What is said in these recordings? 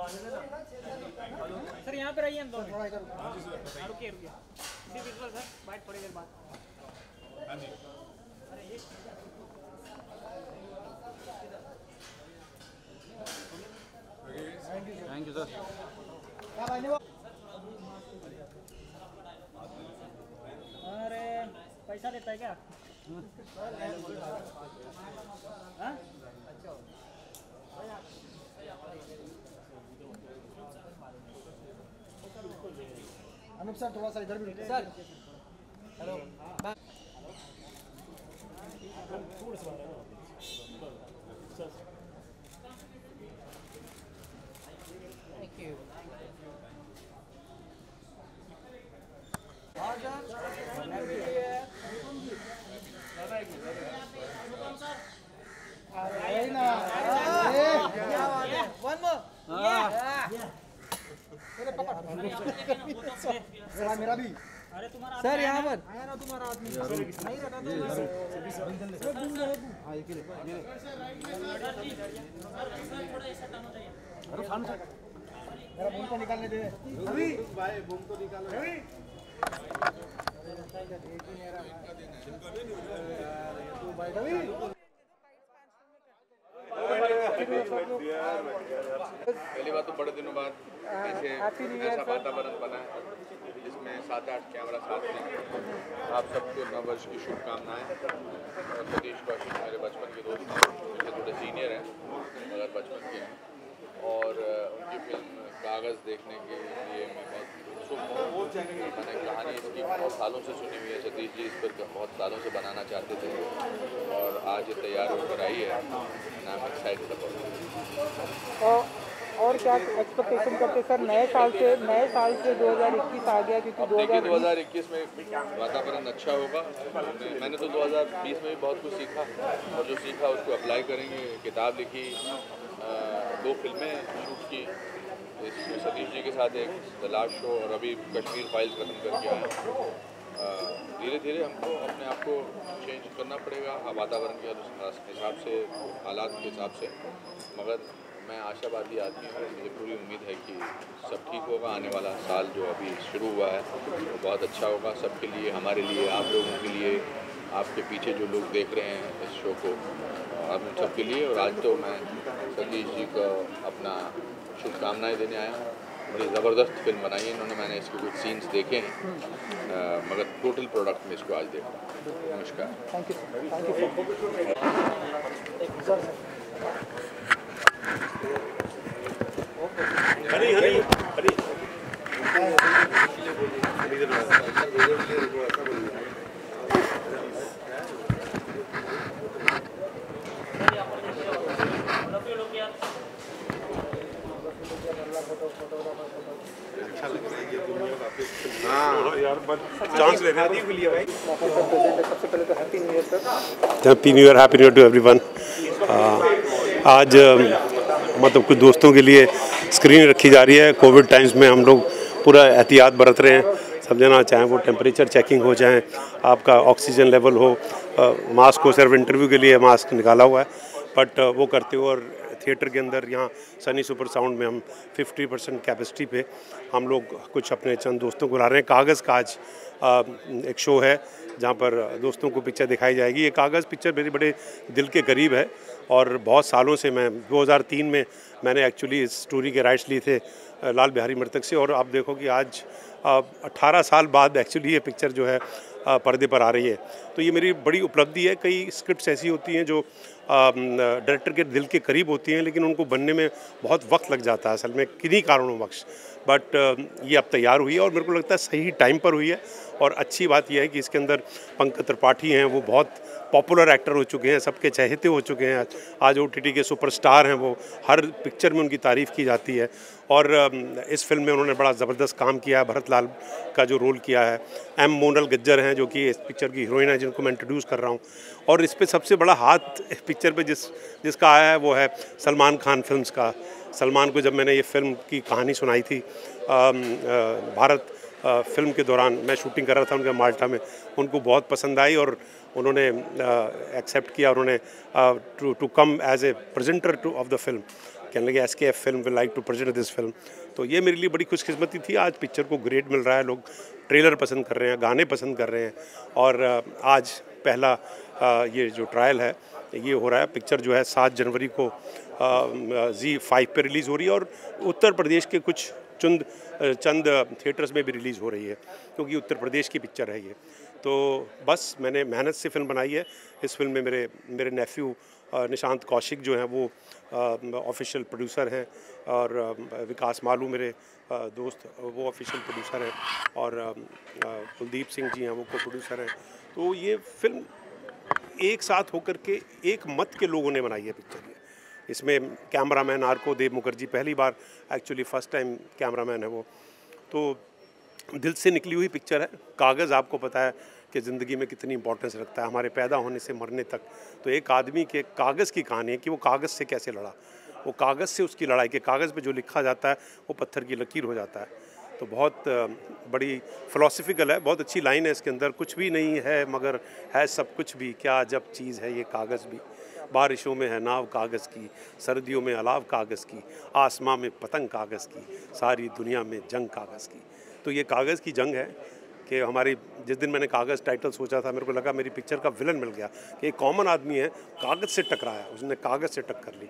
Sir यहाँ पे रहिए हम दोनों। रुकिए रुकिए इंडिविजुअल सर, बाइट थोड़ी देर बाद। Thank you sir. अरे पैसा देता है क्या? हाँ? अनूप सर थोड़ा सा इधर भी सर हेलो थैंक यू। मेरा भी अरे तुम्हारा सर यहाँ पर आया ना तुम्हारा आदमी नहीं रहता तो मेरा बूम को निकालने दे अभी भाई बूम को निकालो अभी पहली बात तो बड़े दिनों बाद ऐसे ऐसा वातावरण बना है जिसमें 7-8 कैमरा साथ में। आप सबको नववर्ष की शुभकामनाएं। और सतीश कौशिक मेरे बचपन के दोस्त हैं, मुझसे थोड़े सीनियर हैं मगर बचपन के हैं। और उनकी फिल्म कागज़ देखने के लिए मैं बहुत उत्सुक हूँ। मैंने कहानी इसकी बहुत सालों से सुनी हुई है। सतीश जी इस पर बहुत सालों से बनाना चाहते थे और आज ये तैयार होकर आई है। नाम एक्साइटेड अबाउट। और क्या एक्सपेक्टेशन करते सर नए साल से 2021 आ गया क्योंकि अब देखिए 2021 में वातावरण अच्छा होगा। मैंने तो 2020 में भी बहुत कुछ सीखा और जो सीखा उसको अप्लाई करेंगे। किताब लिखी, 2 फिल्में शूट की इसमें सतीश जी के साथ, एक द लास्ट शो और अभी कश्मीर फाइल्स खत्म करके आए। धीरे धीरे हमको अपने आप को चेंज करना पड़ेगा वातावरण के हिसाब से, हालात के हिसाब से। मगर मैं आशावादी आदमी हूँ, मुझे पूरी उम्मीद है कि सब ठीक होगा। आने वाला साल जो अभी शुरू हुआ है वो बहुत अच्छा होगा सबके लिए, हमारे लिए, आप लोगों के लिए, आपके पीछे जो लोग देख रहे हैं इस शो को, आप उन सबके लिए। और आज तो मैं सतीश जी को अपना शुभकामनाएँ देने आया हूँ। बड़ी ज़बरदस्त फिल्म बनाई है इन्होंने, मैंने इसके कुछ सीन्स देखे हैं मगर टोटल प्रोडक्ट में इसको आज देखा। नमस्कार। थैंक यू हरी हरी हरी चांस ले रहे हैं। Happy new year to everyone. आज मतलब कुछ दोस्तों के लिए स्क्रीन रखी जा रही है। कोविड टाइम्स में हम लोग पूरा एहतियात बरत रहे हैं, सब जना, चाहे वो टेम्परेचर चेकिंग हो, चाहे आपका ऑक्सीजन लेवल हो, मास्क हो। सिर्फ इंटरव्यू के लिए मास्क निकाला हुआ है बट वो करते हुए। और थिएटर के अंदर यहाँ सनी सुपर साउंड में हम 50% कैपेसिटी पे हम लोग कुछ अपने चंद दोस्तों को ला रहे हैं। कागज़ का आज एक शो है जहाँ पर दोस्तों को पिक्चर दिखाई जाएगी। ये कागज़ पिक्चर मेरे बड़े दिल के करीब है और बहुत सालों से मैं 2003 में मैंने एक्चुअली इस स्टोरी के राइट्स लिए थे लाल बिहारी मृतक से। और आप देखो कि आज 18 साल बाद एक्चुअली ये पिक्चर जो है पर्दे पर आ रही है, तो ये मेरी बड़ी उपलब्धि है। कई स्क्रिप्ट्स ऐसी होती हैं जो डायरेक्टर के दिल के करीब होती हैं लेकिन उनको बनने में बहुत वक्त लग जाता है असल में किन्हीं कारणोंवश। बट ये अब तैयार हुई है और मेरे को लगता है सही टाइम पर हुई है। और अच्छी बात यह है कि इसके अंदर पंकज त्रिपाठी हैं, वो बहुत पॉपुलर एक्टर हो चुके हैं, सबके चहेते हो चुके हैं। आज OTT के सुपरस्टार हैं, वो हर पिक्चर में उनकी तारीफ़ की जाती है। और इस फिल्म में उन्होंने बड़ा ज़बरदस्त काम किया है। भरत लाल का जो रोल किया है, M मोनल गज्जर हैं जो कि इस पिक्चर की हीरोइन है, जिनको मैं इंट्रोड्यूस कर रहा हूँ। और इस पर सबसे बड़ा हाथ पिक्चर पे जिसका आया है वो है सलमान खान फिल्म्स का। सलमान को जब मैंने ये फिल्म की कहानी सुनाई थी भारत फिल्म के दौरान, मैं शूटिंग कर रहा था उनके माल्टा में, उनको बहुत पसंद आई और उन्होंने एक्सेप्ट किया। उन्होंने to come as a presenter of the film. कहने लगे SKF film will like to present this film. तो ये मेरे लिए बड़ी खुशकिस्मती थी। आज पिक्चर को ग्रेड मिल रहा है, लोग ट्रेलर पसंद कर रहे हैं, गाने पसंद कर रहे हैं, और आज पहला ये जो ट्रायल है ये हो रहा है। पिक्चर जो है 7 जनवरी को ZEE5 पे रिलीज़ हो रही है, और उत्तर प्रदेश के कुछ चंद थिएटर्स में भी रिलीज़ हो रही है, क्योंकि उत्तर प्रदेश की पिक्चर है ये। तो बस मैंने मेहनत से फिल्म बनाई है। इस फिल्म में मेरे नेफ्यू निशांत कौशिक जो हैं वो ऑफिशियल प्रोड्यूसर हैं, और विकास मालू मेरे दोस्त वो ऑफिशियल प्रोड्यूसर हैं, और कुलदीप सिंह जी हैं वो को प्रोड्यूसर हैं। तो ये फिल्म एक साथ होकर के एक मत के लोगों ने बनाई है पिक्चर। इसमें कैमरामैन आरको देव मुखर्जी पहली बार, एक्चुअली फ़र्स्ट टाइम कैमरामैन है वो। तो दिल से निकली हुई पिक्चर है। कागज़ आपको पता है कि ज़िंदगी में कितनी इंपॉर्टेंस रखता है, हमारे पैदा होने से मरने तक। तो एक आदमी के कागज़ की कहानी है कि वो कागज़ से कैसे लड़ा, वो कागज़ से उसकी लड़ाई के कागज़ पे जो लिखा जाता है वो पत्थर की लकीर हो जाता है। तो बहुत बड़ी फ़िलॉसफिकल है, बहुत अच्छी लाइन है इसके अंदर। कुछ भी नहीं है मगर है सब कुछ भी, क्या अजब चीज़ है ये कागज़ भी। बारिशों में है नाव कागज़ की, सर्दियों में अलाव कागज़ की, आसमां में पतंग कागज़ की, सारी दुनिया में जंग कागज़ की। तो ये कागज़ की जंग है कि हमारी, जिस दिन मैंने कागज़ टाइटल सोचा था, मेरे को लगा मेरी पिक्चर का विलन मिल गया कि एक कॉमन आदमी है, कागज़ से टकराया, उसने कागज़ से टक्कर ली।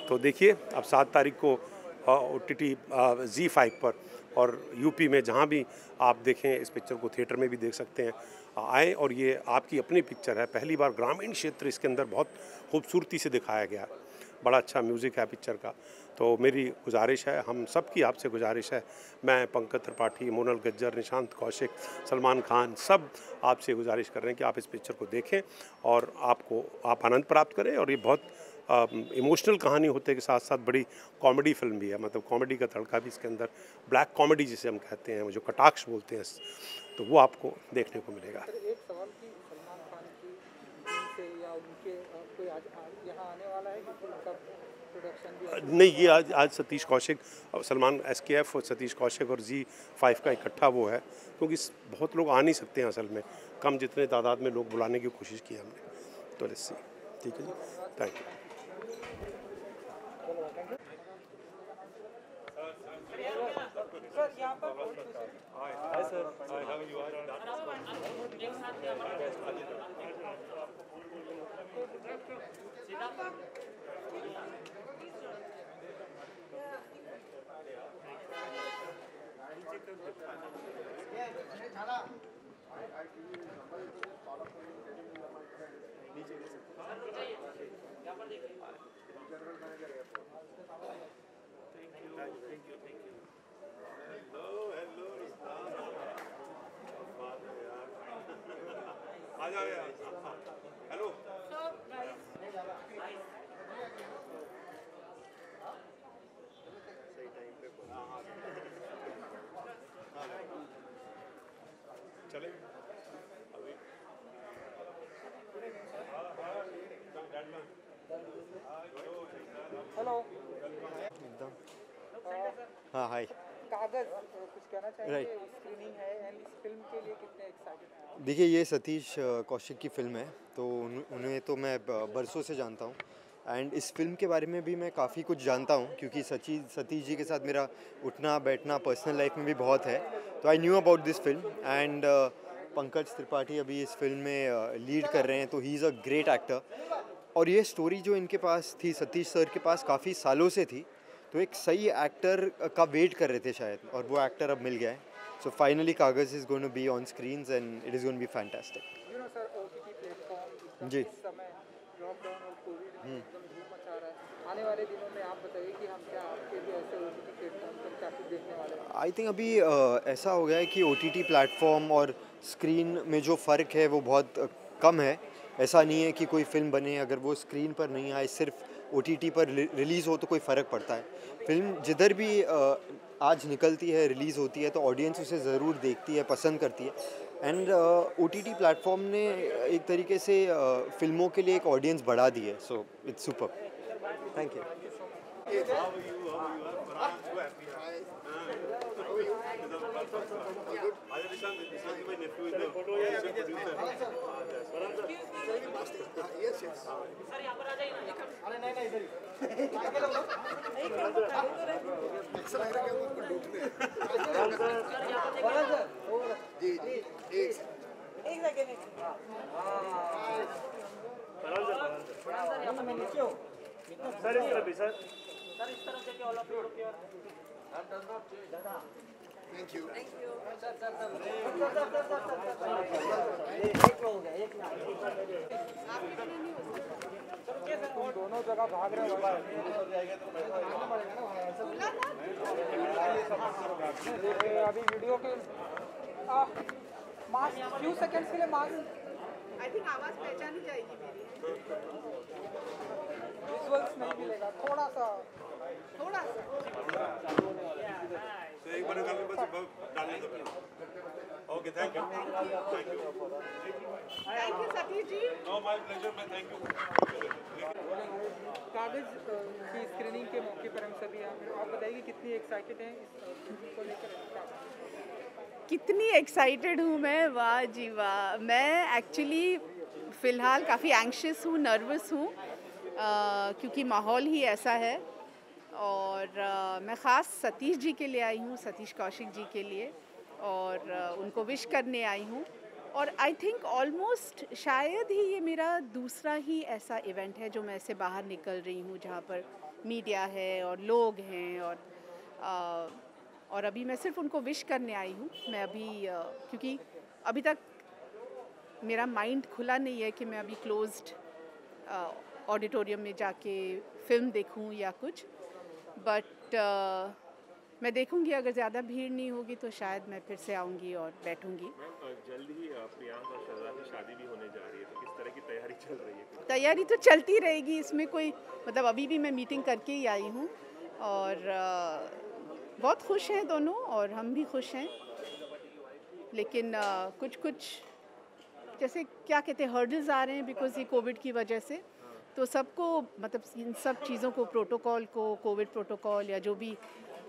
तो देखिए अब 7 तारीख को OTT ZEE5 पर, और यूपी में जहाँ भी आप देखें इस पिक्चर को थिएटर में भी देख सकते हैं, आए। और ये आपकी अपनी पिक्चर है, पहली बार ग्रामीण क्षेत्र इसके अंदर बहुत खूबसूरती से दिखाया गया, बड़ा अच्छा म्यूज़िक है पिक्चर का। तो मेरी गुजारिश है, हम सब की आपसे गुजारिश है, मैं पंकज त्रिपाठी, मोनल गज्जर, निशांत कौशिक, सलमान खान, सब आपसे गुजारिश कर रहे हैं कि आप इस पिक्चर को देखें और आप आनंद प्राप्त करें। और ये बहुत इमोशनल कहानी होते के साथ साथ बड़ी कॉमेडी फिल्म भी है, मतलब कॉमेडी का तड़का भी इसके अंदर, ब्लैक कॉमेडी जिसे हम कहते हैं, जो कटाक्ष बोलते हैं, तो वो आपको देखने को मिलेगा। एक सवाल कि सलमान खान की टीम से या उनके कोई आज यहाँ आने वाला है कि उनका प्रोडक्शन भी? नहीं, ये आज सतीश कौशिक, सलमान SKF और सतीश कौशिक और ZEE5 का इकट्ठा वो है, क्योंकि बहुत लोग आ नहीं सकते हैं असल में, कम जितने तादाद में लोग बुलाने की कोशिश की हमने। तो लेट्स सी। ठीक है जी, थैंक यू। हेलो चले अभी हेलो एकदम हाँ हाय कागज़ कुछ कहना चाहेंगे? Right. स्क्रीनिंग है एंड इस फिल्म के लिए कितने एक्साइटेड हैं आप? देखिए ये सतीश कौशिक की फ़िल्म है, तो उन्हें तो मैं बरसों से जानता हूँ, एंड इस फिल्म के बारे में भी मैं काफ़ी कुछ जानता हूँ, क्योंकि सतीश जी के साथ मेरा उठना बैठना पर्सनल लाइफ में भी बहुत है। तो I knew about this film, and Pankaj Tripathi अभी इस फिल्म में लीड कर रहे हैं, तो ही इज़ अ ग्रेट एक्टर। और ये स्टोरी जो इनके पास थी, सतीश सर के पास काफ़ी सालों से थी, तो एक सही एक्टर का वेट कर रहे थे शायद, और वो एक्टर अब मिल गया है। So finally Kaagaz is going to be on screens and it is going to be fantastic. You know sir, OTT platform Zee. इस समय लॉकडाउन और कोविड एकदम धूम मचा रहा है। आने वाले दिनों में आप बताइए कि हम क्या आपके भी ऐसे OTT प्लेटफॉर्म पर क्या कुछ देखने वाले हैं? आई थिंक अभी ऐसा हो गया है कि OTT प्लेटफॉर्म और स्क्रीन में जो फ़र्क है वो बहुत कम है। ऐसा नहीं है कि कोई फिल्म बने अगर वो स्क्रीन पर नहीं आए, सिर्फ OTT पर रिलीज़ हो तो कोई फ़र्क पड़ता है। फिल्म जिधर भी आज निकलती है, रिलीज़ होती है, तो ऑडियंस उसे ज़रूर देखती है, पसंद करती है। एंड OTT प्लेटफॉर्म ने एक तरीके से फिल्मों के लिए एक ऑडियंस बढ़ा दी है। So it's super. Thank you. Nisan is my nephew, is the producer. Sir यहाँ पर आ जाइए ना। अरे नहीं नहीं इधर अकेले हो एक नंबर जी जी एक सेकंड मैं नीचे हूँ सर इस तरफ भी सर इस तरफ देखिए all of you look here. Thank you दोनों जगह भाग रहे हो अभी वीडियो के मास्क फ्यू सेकंड्स के लिए मास्क आई थिंक आवाज पहचानी जाएगी मेरी। विजुअल्स नहीं मिलेगा थोड़ा सा तो एक बार कर बस डालने दो okay thank you thank you Satish ji. No my pleasure मैं थैंक यू कागज की स्क्रीनिंग के मौके पर हम सभी हैं आप बताइए कितनी एक्साइटेड हैं इस फिल्म को लेकर। कितनी एक्साइटेड हूँ मैं, वाह जी वाह। मैं एक्चुअली फ़िलहाल काफ़ी एंग्शियस हूँ, नर्वस हूँ क्योंकि माहौल ही ऐसा है। और मैं ख़ास सतीश जी के लिए आई हूँ, सतीश कौशिक जी के लिए, और उनको विश करने आई हूँ। और आई थिंक ऑलमोस्ट शायद ही ये मेरा दूसरा ही ऐसा इवेंट है जो मैं ऐसे बाहर निकल रही हूँ जहाँ पर मीडिया है और लोग हैं। और अभी मैं सिर्फ उनको विश करने आई हूँ। मैं अभी क्योंकि अभी तक मेरा माइंड खुला नहीं है कि मैं अभी क्लोज्ड ऑडिटोरियम में जाके फ़िल्म देखूँ या कुछ, बट मैं देखूँगी। अगर ज़्यादा भीड़ नहीं होगी तो शायद मैं फिर से आऊँगी और बैठूँगी। जल्द ही प्रियांका और शहजाद की शादी भी होने जा रही है तो किस तरह की तैयारी चल रही है? तैयारी तो चलती रहेगी, इसमें कोई मतलब अभी भी मैं मीटिंग करके ही आई हूँ। और बहुत खुश हैं दोनों और हम भी खुश हैं, लेकिन कुछ जैसे क्या कहते हैं हर्डल्स आ रहे हैं बिकॉज ये कोविड की वजह से। तो सबको मतलब इन सब चीज़ों को, प्रोटोकॉल को, कोविड प्रोटोकॉल या जो भी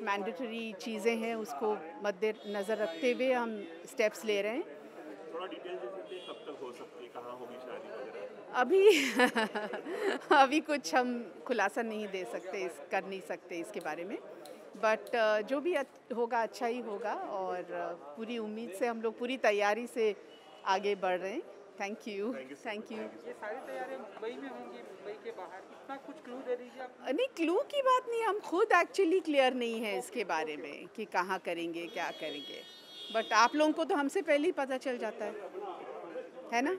मैंडेटरी चीज़ें हैं उसको मद्देनज़र रखते हुए हम स्टेप्स ले रहे हैं। थोड़ा डिटेल दे सकते हैं कब तक हो सकती है, कहाँ होगी शादी वगैरह? अभी कुछ हम खुलासा नहीं दे सकते, कर नहीं सकते इसके बारे में, बट जो भी होगा अच्छा ही होगा। और पूरी उम्मीद से हम लोग पूरी तैयारी से आगे बढ़ रहे हैं। Thank you. ये सारी तैयारियां मुंबई में होंगी, मुंबई के बाहर इतना कुछ क्लू दे दीजिए आप। नहीं, क्लू की बात नहीं, हम खुद एक्चुअली क्लियर नहीं है इसके बारे में कि कहाँ करेंगे क्या करेंगे, बट आप लोगों को तो हमसे पहले ही पता चल जाता है ना।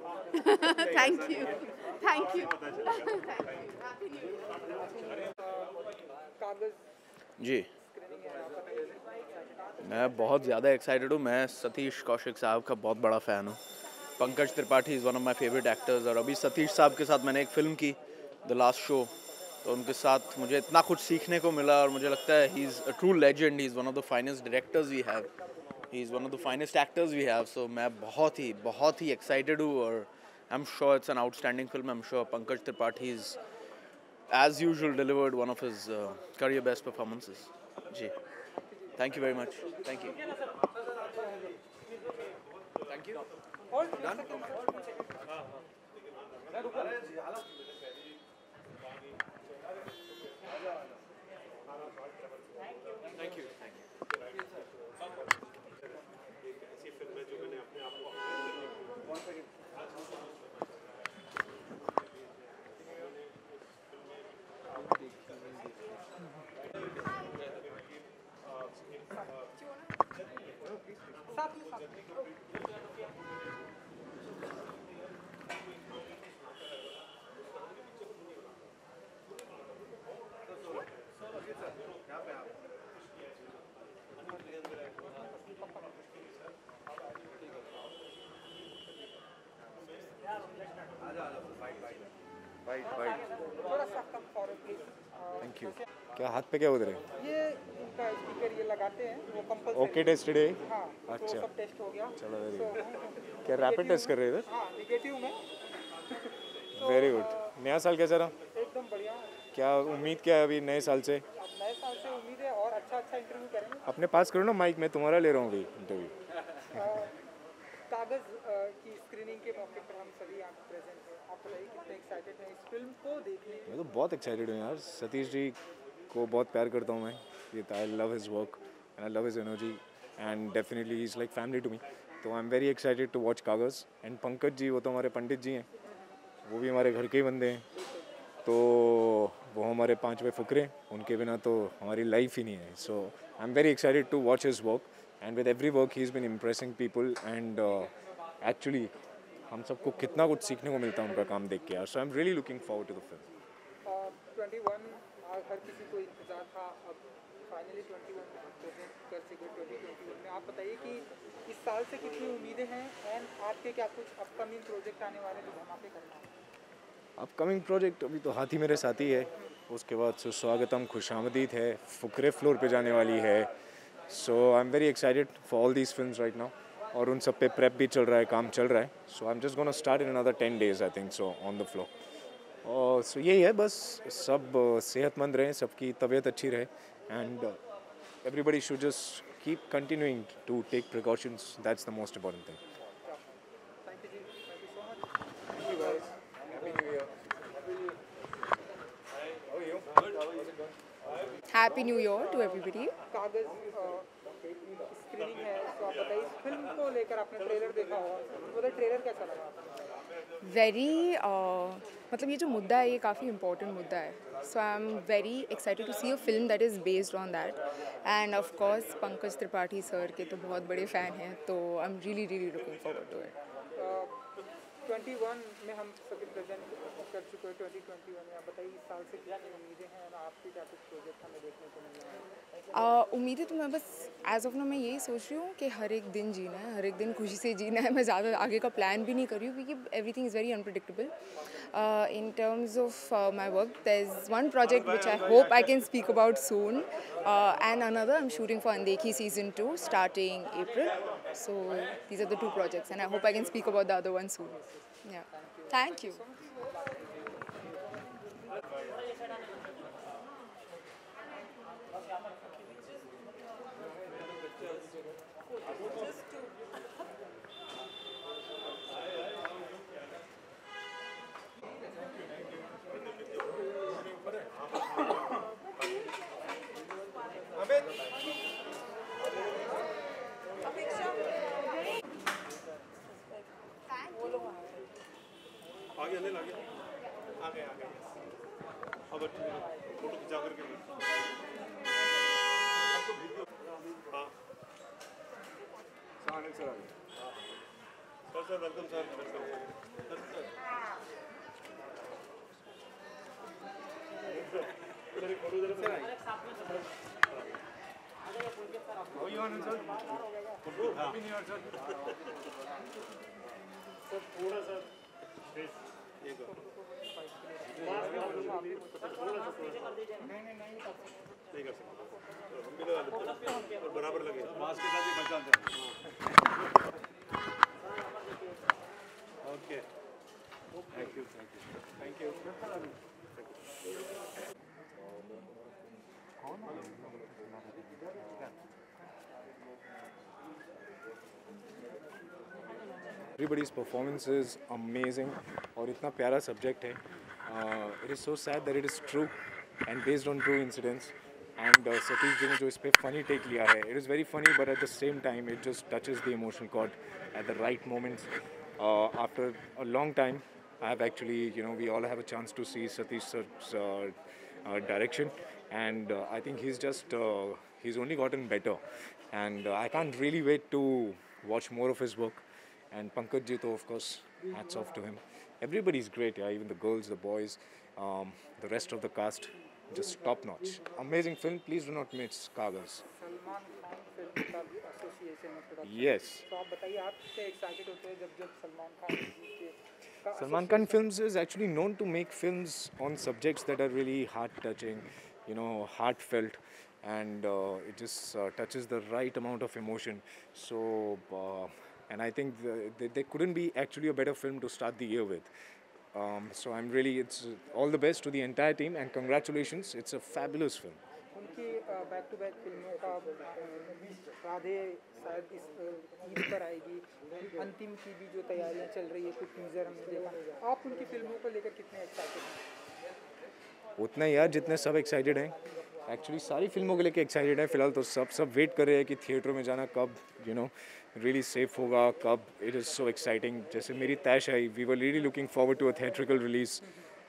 Thank you. कागज जी, मैं बहुत ज़्यादा एक्साइटेड हूँ। मैं सतीश कौशिक साहब का बहुत बड़ा फ़ैन हूँ। Pankaj Tripathi is one of my favourite actors. और अभी सतीश साहब के साथ मैंने एक फ़िल्म की, द लास्ट शो, तो उनके साथ मुझे इतना कुछ सीखने को मिला। और मुझे लगता है he is a true legend, he is one of the finest directors we have, he is one of the finest actors we have. So मैं बहुत ही एक्साइटेड हूँ और I am sure it's an outstanding film. I am sure Pankaj Tripathi is as usual delivered one of his career best performances. जी, thank you very much. Thank you. थोड़ा सा come forward please. Thank you. क्या हाथ पे क्या उधर है? ये इनका स्टिकर ये लगाते हैं, वो कंपल्सरी। ओके टेस्टेड है? हाँ, अच्छा, तो सब टेस्ट हो गया। चलो वेरी So, गुड। क्या रैपिड टेस्ट कर रहे हैं इधर? हाँ, निगेटिव में। Very good. नया साल कैसा रहा? एकदम बढ़िया। क्या उम्मीद क्या है अभी नए साल से? अब नए साल से उम्मीद है और अच्छा इंटरव्यू करेंगे। अपने पास करो ना माइक, मैं तुम्हारा ले रहा हूँ अभी इंटरव्यू। कागज की स्क्रीनिंग के मौके पर हम सभी यहाँ प्रेजेंट हैं। आप आप बताइए कितने एक्साइटेड हैं इस फिल्म को देखने के मैं तो बहुत एक्साइटेड हूँ यार। सतीश जी को बहुत प्यार करता हूँ मैं। ये I love his work and I love his energy and definitely he is like family to me. तो I am very excited to watch Kaagaz. And Pankaj ji, वो तो हमारे पंडित जी हैं, वो भी हमारे घर के ही बंदे हैं। तो वो हमारे पांचवें फुकरे, उनके बिना तो हमारी लाइफ ही नहीं है। So I am very excited to watch his work and with every work he is been impressing people and actually हम सबको कितना कुछ सीखने को मिलता है उनका काम देख के यार। So I am really looking forward to the film. 21 हर किसी को इंतजार था, अब फाइनली 21 प्रेजेंट कर सके 2021 में। आप बताइए कि इस साल से कितनी उम्मीदें हैं एंड आपके क्या कुछ अपकमिंग प्रोजेक्ट आने वाले जो धमाके करना है? अपकमिंग प्रोजेक्ट अभी तो हाथी मेरे साथी है, उसके बाद सुस्वागतम खुशामदीद है, फुकरे फ्लोर पे जाने वाली है। So I am very excited for all these films right now और उन सब पे प्रेप भी चल रहा है, काम चल रहा है। So I am just gonna start in another 10 days I think so on the flow. और सो यही है, बस सब सेहतमंद रहें, सबकी तबीयत अच्छी रहे and everybody should just keep continuing to take precautions. That's the most important thing. Thank you, ji. Thank you so much. Thank you, guys. Happy New Year. How are you? Good. How is it going? Happy New Year to everybody. कागज screening है, तो आप बताइए इस film को लेकर आपने trailer देखा होगा, तो बताइए ट्रेलर कैसा लगा आपको? Very मतलब ये जो मुद्दा है ये काफ़ी इम्पोर्टेंट मुद्दा है। So I am very excited to see a film that is based on that and of course Pankaj Tripathi sir के तो बहुत बड़े फ़ैन हैं, तो I am really really looking forward to it. 21 में हम सभी प्रेजेंट कर चुके हैं 2021 में। आप बताइए इस साल से क्या उम्मीदें हैं और आपके क्या कुछ प्रोजेक्ट हमें देखने को मिल रहे हैं? उम्मीदें तो मैं बस एज ऑफ नो मैं यही सोच रही हूँ कि हर एक दिन जीना है, हर एक दिन खुशी से जीना है। मैं ज़्यादा आगे का प्लान भी नहीं कर रही हूँ क्योंकि everything is very unpredictable. In terms of my work there is one project which I hope I can speak about soon and another I am shooting for Undekhi season 2 starting April. So these are the 2 projects and I hope I can speak about the other one soon. Yeah. Thank you. आगे ले आगे आगे आगे अब ठीक है, photo खिंचा करके हाँ सर वेलकम सर। थोड़ा सा नहीं कर सकते, हम भी लगा लेते हैं और बराबर लगे मास्क के साथ ही पहचानते हैं। Okay thank you thank you thank you. Everybody's performance is amazing और इतना प्यारा सब्जेक्ट है। It is so sad that it is true and based on true incidents. And Satish ji ने जो इस पे funny take लिया है, it is very funny but at the same time it just touches the emotional chord at the right moments. After a long time, I have actually, you know, we all have a chance to see Satish sir's direction and I think he's just, he's only gotten better and I can't really wait to watch more of his work. And Pankaj ji, of course, hats off to him. Everybody's great, yeah, even the girls, the boys, the rest of the cast, just top notch. Amazing film, please do not miss Kaagaz. Salman Khan film का भी association है थोड़ा। Yes. तो आप बताइए आप कितने excited होते हैं जब सलमान खान जी के Salman Khan Films is actually known to make films on subjects that are really heart-touching, you know, heartfelt, and it just touches the right amount of emotion. So, and I think there couldn't be actually a better film to start the year with. So I'm really, it's all the best to the entire team and congratulations, it's a fabulous film. उनकी back to back फिल्मों का राधे शायद इस ईद पर आएगी, अंतिम की भी जो तैयारियां चल रही है, कुछ टीजर हमने देखा, आप उनकी फिल्मों को लेकर कितने एक्साइटेड हैं? उतना ही यार जितने सब एक्साइटेड हैं, एक्चुअली सारी फिल्मों को लेके एक्साइटेड है। फिलहाल तो सब वेट कर रहे हैं कि थिएटर में जाना कब रियली सेफ होगा, कब। It is so exciting. जैसे मेरी तैश आई, we were really looking forward to a theatrical release.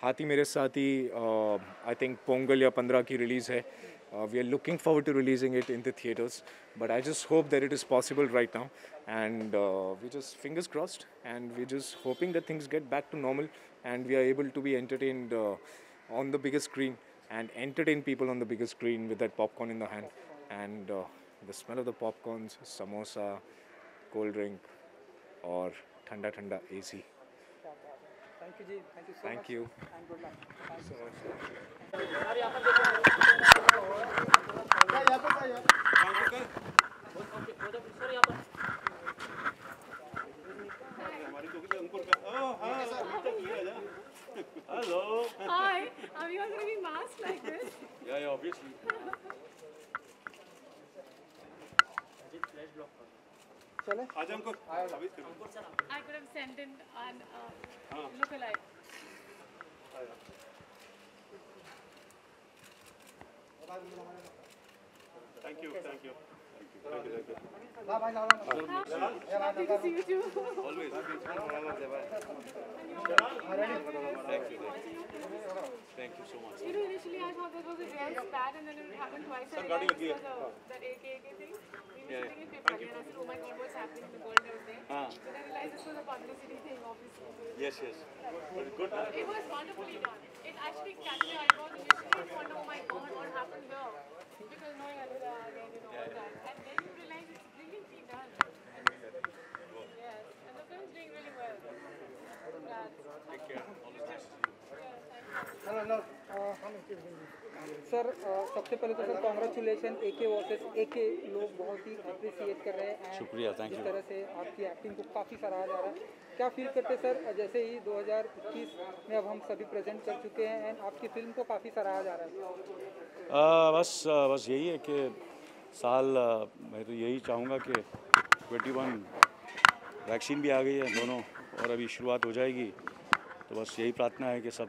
हाथी मेरे साथ ही आई थिंक पोंगल या 15 की रिलीज़ है। We are looking forward to releasing it in the theaters, but I just hope that it is possible right now, and we just fingers crossed, and we're just hoping that things get back to normal and we are able to be entertained on the biggest screen and entertain people on the biggest screen with that popcorn in the hand and the smell of the popcorns, samosa, cold drink or ठंडा AC. Thank you जी, thank you so much. Thank you. And good luck. Thank you so much. Hello. Hi, are you all going to be masked like this? Yeah, obviously. चले आज अंकुर I could have sent in an lookalike. Thank you Happy to see you too. Always thank you so much You know, initially I thought that was a real spat and then it would happen twice. I realized it was that AK thing. We were sitting in paper and I said, oh my god, what's happening in the world out there? Then I realized this was a publicity thing, obviously. yes but good It was wonderfully done. It actually catched my eyebrows initially. I wonder, oh my god, what happened here? Because knowing Anurag and all that. And then you realize it's brilliantly done. Yes, and the film's doing really well. take care all the best sir सबसे पहले तो sir congratulation AK versus AK, लोग बहुत ही appreciate कर रहे हैं। शुक्रिया, thank जिस यू। तरह से आपकी एक्टिंग को काफ़ी सराहा जा रहा है, क्या फील करते सर जैसे ही 2021 में अब हम सभी प्रेजेंट कर चुके हैं एंड आपकी फिल्म को काफ़ी सराहा जा रहा है? बस यही है कि साल मैं तो यही चाहूँगा कि 21 वैक्सीन भी आ गई है दोनों और अभी शुरुआत हो जाएगी, तो बस यही प्रार्थना है कि सब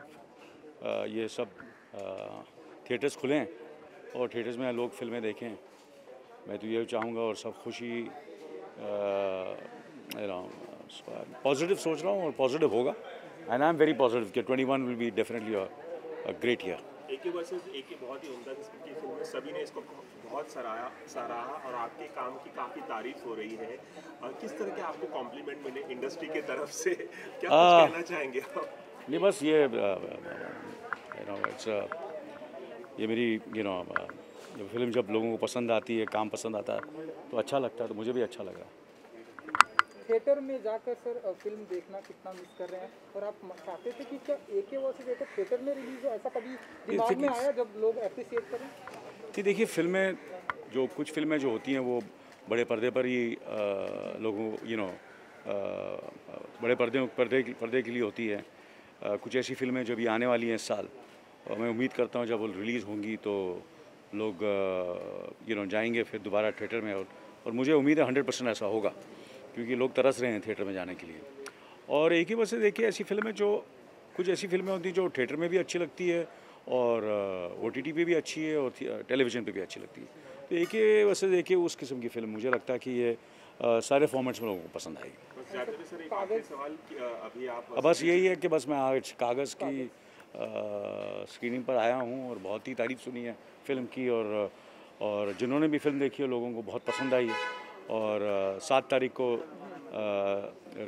ये सब थिएटर्स खुलें और थिएटर्स में लोग फिल्में देखें। मैं तो यही चाहूँगा और सब खुशी पॉजिटिव सोच रहा हूँ और पॉजिटिव होगा and I am very positive कि 21 will be definitely a great year. AK versus AK बहुत ही उम्दा किस्म की फिल्म है, सभी ने इसको बहुत सराहा और आपके काम की काफ़ी तारीफ हो रही है। किस तरह के आपको कॉम्प्लीमेंट मिले इंडस्ट्री के तरफ से, क्या कुछ कहना चाहेंगे आप? नहीं बस ये ये मेरी जब फिल्म जब लोगों को पसंद आती है, काम पसंद आता है तो अच्छा लगता है, तो मुझे भी अच्छा लगा। थिएटर में जाकर सर फिल्म देखना कितना मिस कर रहे हैं और आप चाहते थे कि क्या AK वर्सेस AK थिएटर में रिलीज हो, ऐसा कभी दिमाग में आया जब लोग अप्रिशिएट करें? कि देखिए फिल्में कुछ फिल्में जो होती हैं वो बड़े पर्दे पर ही लोगों बड़े पर्दे के लिए होती है। कुछ ऐसी फिल्में जो भी आने वाली हैं इस साल, और मैं उम्मीद करता हूँ जब वो रिलीज़ होंगी तो लोग जाएंगे फिर दोबारा थिएटर में और मुझे उम्मीद है 100% ऐसा होगा क्योंकि लोग तरस रहे हैं थिएटर में जाने के लिए। और एक ही वजह से देखिए ऐसी फिल्में कुछ ऐसी फिल्में होती हैं जो थिएटर में भी अच्छी लगती है और OTT पे भी अच्छी है और टेलीविज़न पे भी अच्छी लगती है। तो एक ही वजह से देखिए उस किस्म की फ़िल्म मुझे लगता है कि ये सारे फॉर्मेट्स में लोगों को पसंद आएगी। बस यही है कि बस मैं आज कागज़ की स्क्रीनिंग पर आया हूँ और बहुत ही तारीफ़ सुनी है फ़िल्म की और जिन्होंने भी फिल्म देखी है लोगों को बहुत पसंद आई है और 7 तारीख को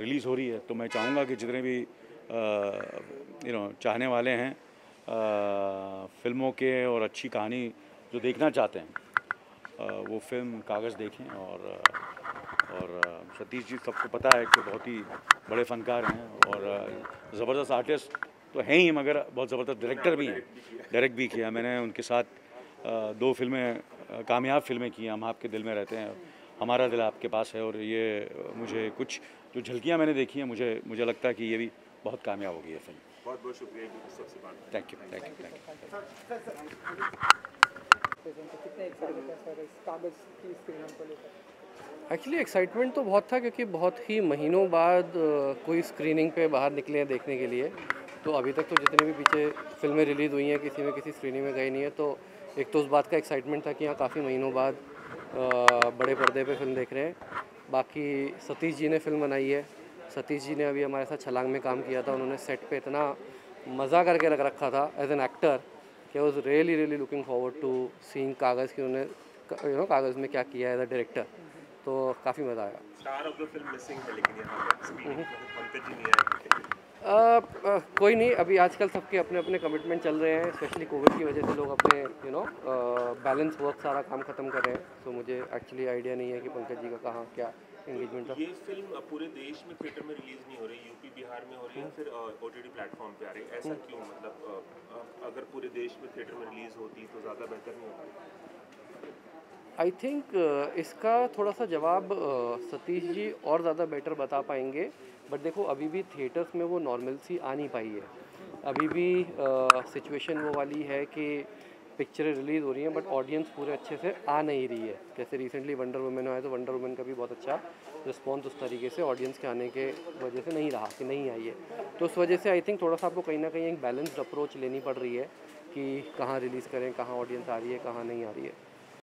रिलीज़ हो रही है। तो मैं चाहूँगा कि जितने भी चाहने वाले हैं फिल्मों के और अच्छी कहानी जो देखना चाहते हैं वो फिल्म कागज़ देखें और सतीश जी सबको पता है कि बहुत ही बड़े फ़नकार हैं और ज़बरदस्त आर्टिस्ट तो हैं ही मगर बहुत ज़बरदस्त डायरेक्टर भी हैं, डायरेक्ट भी किया मैंने उनके साथ 2 फिल्में कामयाब फिल्में की। हम आपके दिल में रहते हैं, हमारा दिल आपके पास है और ये मुझे कुछ जो झलकियाँ मैंने देखी हैं मुझे लगता है कि ये भी बहुत कामयाब होगी ये फिल्म। बहुत बहुत शुक्रिया सबसे बात। Thank you. प्रेजेंट है, कितने एक्साइटेड हैं सर इस कागज़ की स्क्रीन को लेकर? एक्चुअली एक्साइटमेंट तो बहुत था क्योंकि बहुत ही महीनों बाद कोई स्क्रीनिंग पे बाहर निकले हैं देखने के लिए। तो अभी तक तो जितने भी पीछे फिल्में रिलीज़ हुई हैं किसी में किसी स्क्रीनिंग में गई नहीं है, तो एक तो उस बात का एक्साइटमेंट था कि यहाँ काफ़ी महीनों बाद बड़े पर्दे पे फिल्म देख रहे हैं। बाकी सतीश जी ने फिल्म बनाई है, सतीश जी ने अभी हमारे साथ छलांग में काम किया था, उन्होंने सेट पे इतना मज़ा करके रख रखा था एज एन एक्टर कि I was really looking forward to seeing Kaagaz की उन्होंने कागज़ में क्या किया है एज अ डायरेक्टर, तो काफ़ी मज़ा आया। Star of the film missing है लेकिन यहाँ पे स्क्रीनिंग में पंकज जी नहीं आए। कोई नहीं, अभी आजकल सबके अपने अपने कमिटमेंट चल रहे हैं, स्पेशली कोविड की वजह से लोग अपने बैलेंस वर्क सारा काम ख़त्म कर रहे हैं। तो मुझे एक्चुअली आइडिया नहीं है कि पंकज जी का कहाँ क्या एंगेजमेंट था। ये फिल्म पूरे देश में थिएटर में रिलीज नहीं हो रही, यूपी बिहार में हो रही है, फिर ओटीटी प्लेटफॉर्म पे आ रही है, ऐसा क्यों? मतलब अगर पूरे देश में थिएटर में रिलीज होती तो ज़्यादा बेहतर नहीं होता? आई थिंक इसका थोड़ा सा जवाब सतीश जी और ज़्यादा बेटर बता पाएंगे। बट देखो अभी भी थिएटर्स में वो नॉर्मलसी आ नहीं पाई है, अभी भी सिचुएशन वो वाली है कि पिक्चरें रिलीज़ हो रही हैं बट ऑडियंस पूरे अच्छे से आ नहीं रही है। जैसे रिसेंटली वंडर वुमेन आया तो वंडर वुमेन का भी बहुत अच्छा रिस्पॉन्स उस तरीके से ऑडियंस के आने के वजह से नहीं रहा कि नहीं आई है। तो उस वजह से आई थिंक थोड़ा सा आपको कहीं ना कहीं एक बैलेंस्ड अप्रोच लेनी पड़ रही है कि कहाँ रिलीज़ करें, कहाँ ऑडियंस आ रही है, कहाँ नहीं आ रही है।